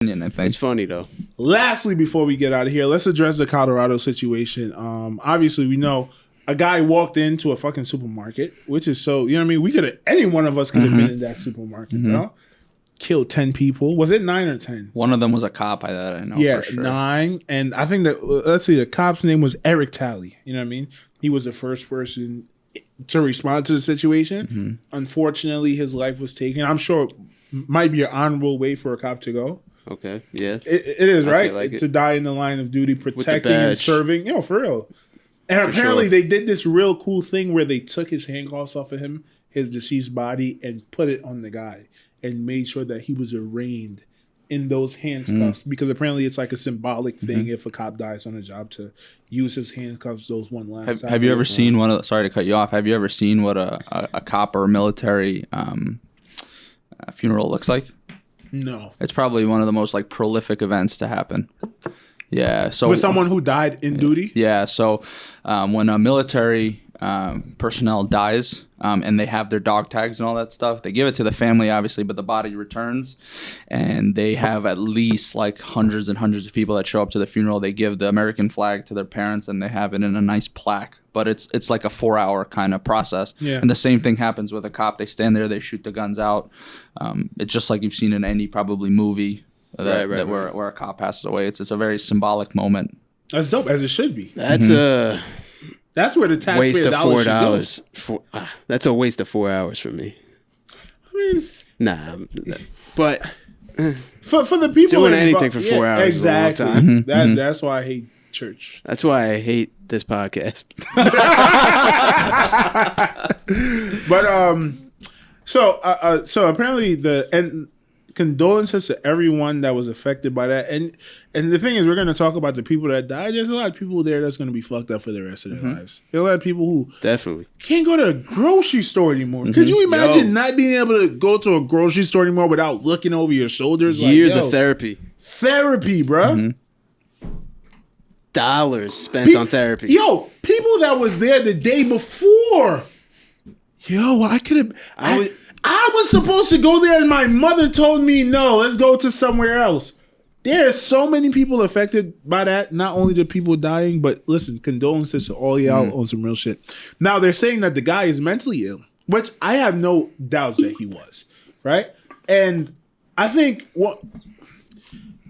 I think It's funny though. Lastly, before we get out of here, let's address the Colorado situation. Obviously, we know a guy walked into a fucking supermarket, which is so, you know what I mean? We could have, any one of us could have been in that supermarket, bro. Killed 10 people. Was it 9 or 10? one of them was a cop. I know. Yeah, for sure. 9. And I think that, let's see, the cop's name was Eric Talley. You know what I mean? He was the first person to respond to the situation. Unfortunately, his life was taken. I'm sure it might be an honorable way for a cop to go. Okay, yeah. It is, I right? feel like to it. die in the line of duty, protecting and badge. serving. You know, for real. And For apparently sure. they did this real cool thing where they took his handcuffs off of him, his deceased body, and put it on the guy and made sure that he was arraigned in those handcuffs because apparently it's like a symbolic thing if a cop dies on a job to use his handcuffs those one last time. Have you ever seen one of? Sorry to cut you off. Have you ever seen what a cop or a military funeral looks like? No. It's probably one of the most like prolific events to happen. Yeah. So With someone who died in duty? Yeah. So when a military personnel dies and they have their dog tags and all that stuff, they give it to the family, obviously, but the body returns, and they have at least like hundreds and hundreds of people that show up to the funeral. They give the American flag to their parents, and they have it in a nice plaque. But it's like a 4-hour kind of process. Yeah. And the same thing happens with a cop. They stand there, they shoot the guns out. It's just like you've seen in any probably movie where a cop passes away. It's a very symbolic moment. That's dope, as it should be. That's a That's where the taxpayer waste of dollars $4. That's a waste of 4 hours for me. I mean, Nah, but for the people Doing involved- anything for 4 hours is a long exactly. time. That's why I hate church. that's why I hate this podcast. But so apparently condolences to everyone that was affected by that. And the thing is, we're going to talk about the people that died. There's a lot of people there that's going to be fucked up for the rest of their lives. There are a lot of people who Definitely. can't go to a grocery store anymore. Could you imagine not being able to go to a grocery store anymore without looking over your shoulders? Years like, of therapy. Therapy, bro. Dollars spent on therapy. Yo, people that was there the day before. Yo, I could have. I was supposed to go there, and my mother told me no. Let's go to somewhere else. There are so many people affected by that. Not only the people dying, but listen, condolences to all y'all on some real shit. Now they're saying that the guy is mentally ill, which I have no doubts that he was, right? And I think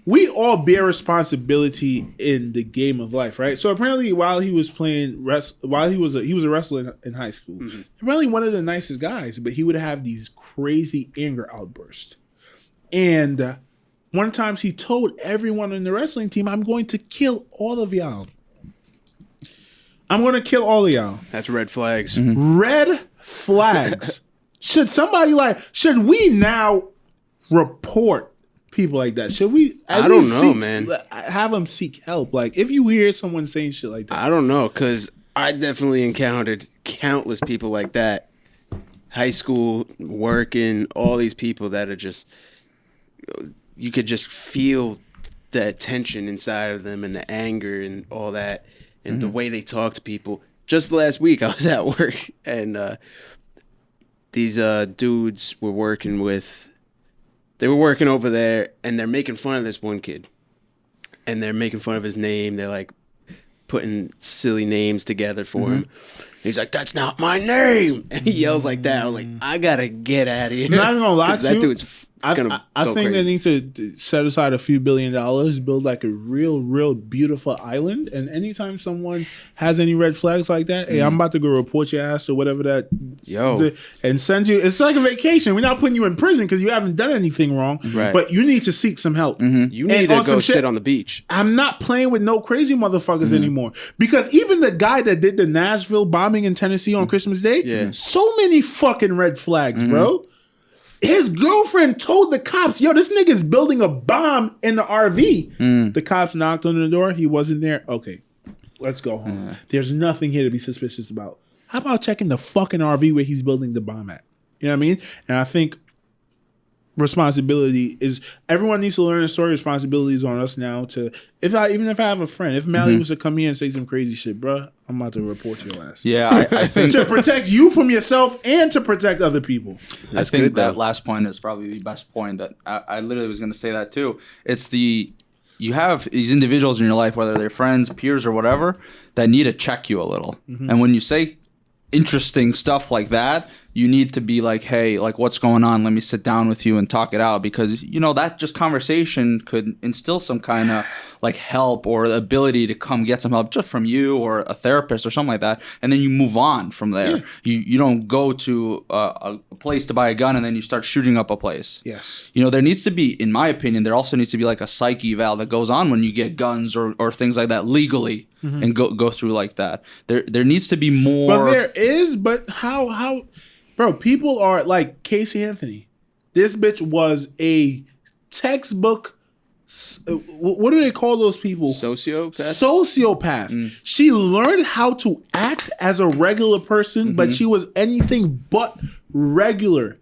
we all bear responsibility in the game of life, right? So apparently, while he was playing, he was a wrestler in high school. Apparently, one of the nicest guys, but he would have these crazy anger outbursts. And one time, he told everyone in the wrestling team, "I'm going to kill all of y'all. I'm going to kill all of y'all." That's red flags. Red flags. Should we now report people like that? Should we? I don't know, man. Have them seek help. Like, if you hear someone saying shit like that, I don't know, because I definitely encountered countless people like that. High school, working, all these people that are just, you could just feel the tension inside of them and the anger and all that and the way they talk to people. Just last week, I was at work and these dudes were working over there, and they're making fun of this one kid. And they're making fun of his name. They're like putting silly names together for him. He's like, "That's not my name." And he yells like that. I was like, I gotta get out of here. I'm not gonna lie to that you. dude's gonna I go think they crazy. need to set aside a few $1 billion, build like a real beautiful island. And anytime someone has any red flags like that, hey, I'm about to go report your ass or whatever that. And send you. It's like a vacation. We're not putting you in prison because you haven't done anything wrong. Right. But you need to seek some help. You need to go sit on the beach. I'm not playing with no crazy motherfuckers anymore. Because even the guy that did the Nashville bombing in Tennessee on Christmas Day, so many fucking red flags, bro. His girlfriend told the cops, "Yo, this nigga's building a bomb in the RV." The cops knocked on the door. He wasn't there. Okay, let's go home. There's nothing here to be suspicious about. How about checking the fucking RV where he's building the bomb at? You know what I mean? And I think responsibility is everyone needs to learn the story. Responsibility is on us now to even if I have a friend, if Mally was to come here and say some crazy shit, bro, I'm about to report your ass. Yeah, I think to protect you from yourself and to protect other people. I think that last point is probably the best point. That I literally was going to say that too. It's you have these individuals in your life, whether they're friends, peers, or whatever, that need to check you a little. And when you say interesting stuff like that, you need to be like, hey, like, what's going on? Let me sit down with you and talk it out, because that just conversation could instill some kind of like help or ability to come get some help just from you or a therapist or something like that, and then you move on from there. You don't go to a place to buy a gun and then you start shooting up a place. Yes. There needs to be, in my opinion, there also needs to be like a psyche eval that goes on when you get guns or things like that legally. And go through like that. There needs to be more. But there is, but how, bro? People are like Casey Anthony. This bitch was a textbook. What do they call those people? Sociopath. She learned how to act as a regular person, but she was anything but regular.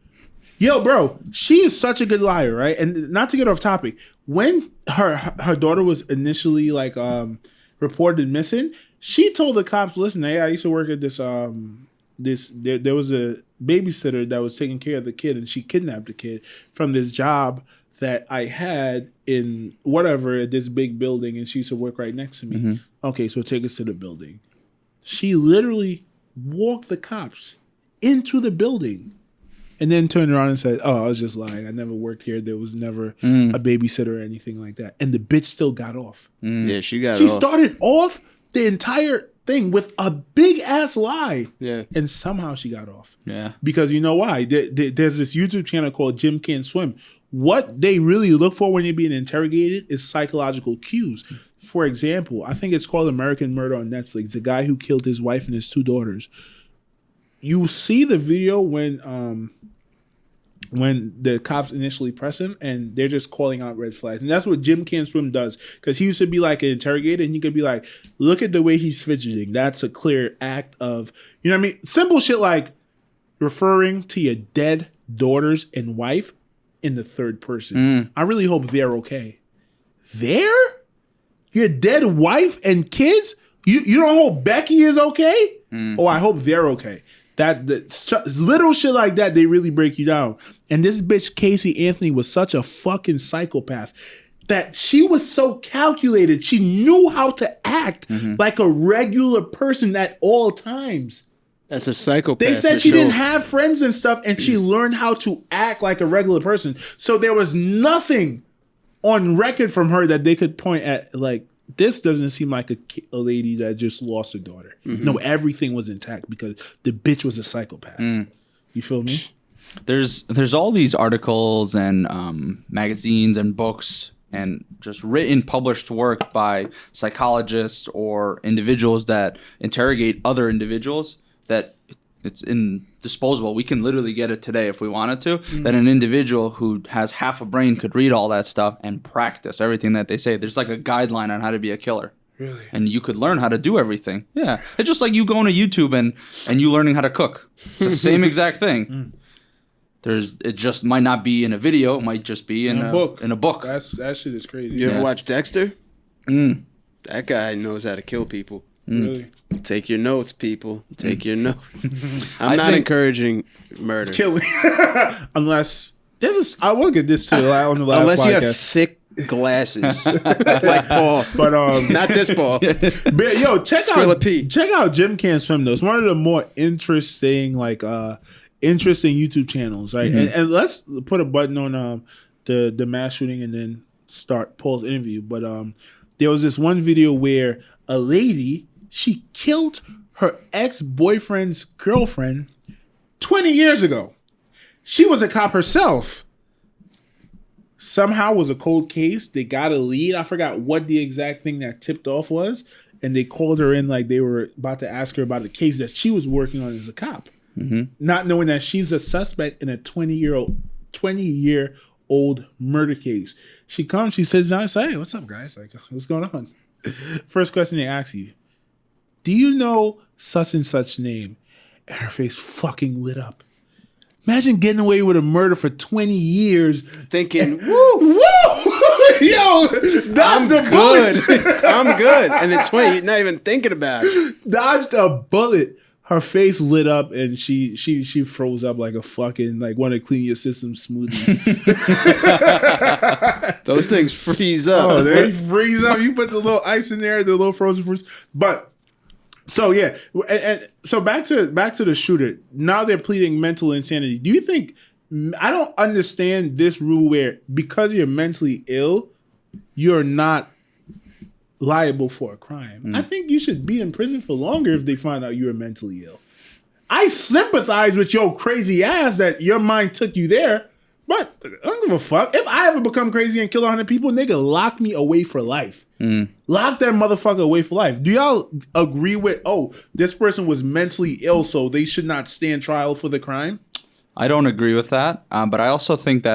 Yo, bro, she is such a good liar, right? And not to get off topic, when her daughter was initially like reported missing, she told the cops, listen, hey, I used to work at this there was a babysitter that was taking care of the kid, and she kidnapped the kid from this job that I had in whatever, this big building, and she used to work right next to me. Okay, so take us to the building. She literally walked the cops into the building and then turned around and said, oh, I was just lying. I never worked here. There was never a babysitter or anything like that. And the bitch still got off. Yeah, she got off. She started off the entire thing with a big ass lie. Yeah. And somehow she got off. Yeah. Because you know why? There's this YouTube channel called Jim Can't Swim. What they really look for when you're being interrogated is psychological cues. For example, I think it's called American Murder on Netflix. The guy who killed his wife and his 2 daughters. You see the video when the cops initially press him and they're just calling out red flags. And that's what Jim Can't Swim does. Because he used to be like an interrogator, and he could be like, look at the way he's fidgeting. That's a clear act of, you know what I mean? Simple shit like referring to your dead daughters and wife in the third person. I really hope they're okay. Your dead wife and kids? You don't hope Becky is okay? Oh, I hope they're okay. That little shit like that, they really break you down. And this bitch Casey Anthony was such a fucking psychopath that she was so calculated. She knew how to act like a regular person at all times. That's a psychopath. They said she didn't have friends and stuff, and she learned how to act like a regular person. So there was nothing on record from her that they could point at, like, this doesn't seem like a lady that just lost her daughter. No, everything was intact because the bitch was a psychopath. You feel me? There's all these articles and magazines and books and just written, published work by psychologists or individuals that interrogate other individuals that it's indisposable. We can literally get it today if we wanted to. That an individual who has half a brain could read all that stuff and practice everything that they say. There's like a guideline on how to be a killer. Really? And you could learn how to do everything. Yeah. It's just like you going to YouTube and you learning how to cook. It's the same exact thing. It just might not be in a video. It might just be in a book. In a book. That shit is crazy. You ever watch Dexter? That guy knows how to kill people. Really? Take your notes, people. Take your notes. I'm not encouraging murder. Killing. Unless I will get this too on the last Unless podcast. you have thick glasses like Paul. But not this Paul. But yo, check Skrilla out Jim Can't Swim though. It's one of the more interesting YouTube channels, right? And let's put a button on the mass shooting and then start Paul's interview. But there was this one video where a lady, she killed her ex-boyfriend's girlfriend 20 years ago. She was a cop herself. Somehow was a cold case. They got a lead. I forgot what the exact thing that tipped off was. And they called her in like they were about to ask her about a case that she was working on as a cop. Not knowing that she's a suspect in a 20-year-old murder case. She comes, she sits down and says, hey, what's up, guys? Like, what's going on? First question they ask you, do you know such and such name? And her face fucking lit up. Imagine getting away with a murder for 20 years. Thinking, Woo! Yo, dodged a bullet. I'm good. And then 20, you're not even thinking about it. Dodged a bullet. Her face lit up and she froze up like a fucking, like one of Clean Your System smoothies. Those things freeze up. Oh, they freeze up. You put the little ice in there, the little frozen fruits. But so yeah, and so back to the shooter. Now they're pleading mental insanity. Do you think? I don't understand this rule where because you're mentally ill, you're not liable for a crime. I think you should be in prison for longer if they find out you're mentally ill. I sympathize with your crazy ass that your mind took you there, but I don't give a fuck. If I ever become crazy and kill 100 people, nigga, lock me away for life. Lock that motherfucker away for life. Do y'all agree with, this person was mentally ill, so they should not stand trial for the crime? I don't agree with that, but I also think that